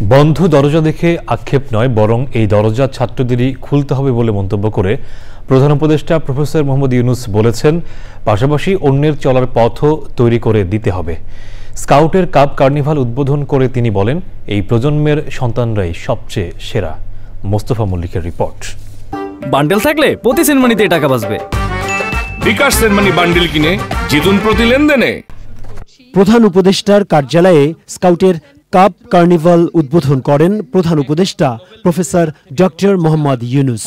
বন্ধ দরজা দেখে আক্ষেপ নয়, বরং এই দরজা ছাত্রদেরই খুলতে হবে বলে মন্তব্য করে প্রধান উপদেষ্টা প্রফেসর মোহাম্মদ ইউনূস বলেছেন, পাশাপাশি অন্যের চলার পথও তৈরি করে দিতে হবে। স্কাউটের কাপ কার্নিভাল উদ্বোধন করে তিনি বলেন, এই প্রজন্মের সন্তানরাই সবচেয়ে সেরা। মোস্তফা মল্লিকের রিপোর্ট। বান্ডেল থাকলে প্রতি সেনমানিতে টাকা বাঁচবে। বিকাশ সেনমানি বান্ডেল কিনে জিতুন প্রতি লেনদেনে। প্রধান উপদেষ্টার কার্যালয়ে স্কাউটের কাপ কার্নিভাল উদ্বোধন করেন প্রধান উপদেষ্টা প্রফেসর ডক্টর মোহাম্মদ ইউনূস।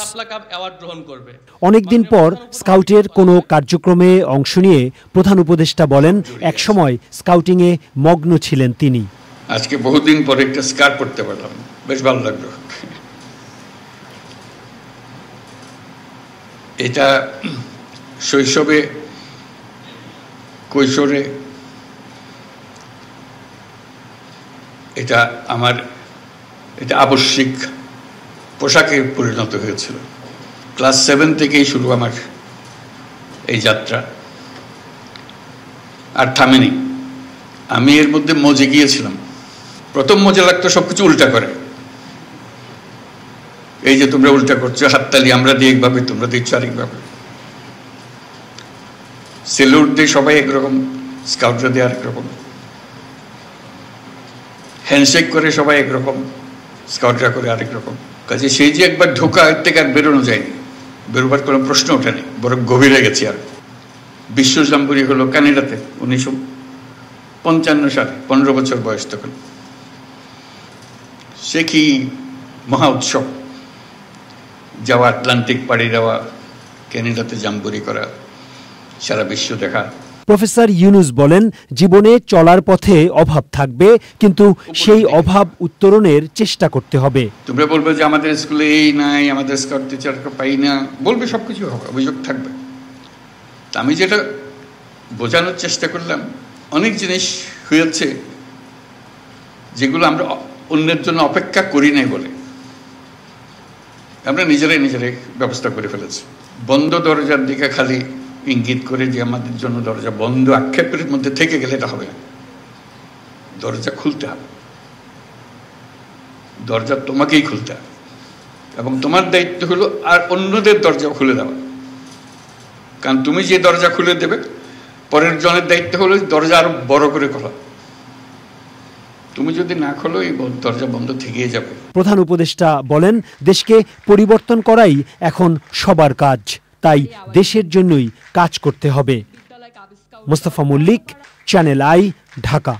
অনেকদিন পর স্কাউটের কোনো কার্যক্রমে অংশ নিয়ে প্রধান উপদেষ্টা বলেন, একসময় স্কাউটিংয়ে মগ্ন ছিলেন তিনি। আজকে বহুদিন পরে একটা স্কার্ট পরতে পারলাম, বেশ ভালো লাগলো। এটা শৈশবে, কৈশোরে এটা আমার আবশ্যিক পোশাকে পরিণত হয়েছিল। ক্লাস 7 থেকেই শুরু আমার এই যাত্রা, আর থামেনি। আমি এর মধ্যে মজে গিয়েছিলাম। প্রথম মজা লাগতো সবকিছু উল্টা করে। এই যে তোমরা উল্টা করছো, হাততালি আমরা দিই একভাবে, তোমরা দিচ্ছ আরেকভাবে। সেলুট দিয়ে সবাই একরকম, স্কাউটরা দিয়ে আরেক রকম। হ্যান্ডশেক করে সবাই একরকম, স্কাউটরা করে আরেক রকম। কাজে সেই যে একবার ঢোকা, এর থেকে আর বেরোনো যায়নি, বেরোবার কোনো প্রশ্ন ওঠেনি, বরং গভীরে গেছি। আর বিশ্ব জাম্বুরি হলো কানাডাতে 1955 সালে, 15 বছর বয়স তখন। সে কি মহা উৎসব, যাওয়া, আটলান্টিক পাড়ি দেওয়া, ক্যানাডাতে জাম্বুরি করা, সারা বিশ্ব দেখা। প্রফেসর ইউনূস বলেন, জীবনে চলার পথে অভাব থাকবে, কিন্তু সেই অভাব উত্তরণের চেষ্টা করতে হবে। তোমরা বলবে যে আমাদের স্কুলে এই নাই, আমাদের স্কাউট টিচারকে পাই না, বলবে, সবকিছু হবে, অভিযোগ থাকবে। তা আমি যেটা বোঝানোর চেষ্টা করলাম, অনেক জিনিস হয়েছে যেগুলো আমরা অন্যের জন্য অপেক্ষা করি নাই বলে আমরা নিজেরাই ব্যবস্থা করে ফেলেছি। বন্ধ দরজার দিকে খালি ইঙ্গিত করে যে আমাদের জন্য দরজা বন্ধ, আক্ষেপের মধ্যে থেকে গেলে এটা হবে না। দরজা খুলতে হবে, দরজা তোমাকেই খুলতে হবে, এবং তোমার দায়িত্ব হলো আর অন্যদের দরজা খুলে দেওয়া। কারণ তুমি যে দরজা খুলে দেবে, পরের জনের দায়িত্ব হলো দরজা আরো বড় করে খোলা। তুমি যদি না খোলো, এই দরজা বন্ধ থেকেই যাবে। প্রধান উপদেষ্টা বলেন, দেশকে পরিবর্তন করাই এখন সবার কাজ, তাই দেশের জন্যই কাজ করতে হবে। Mostafa Mallik, Channel I, Dhaka.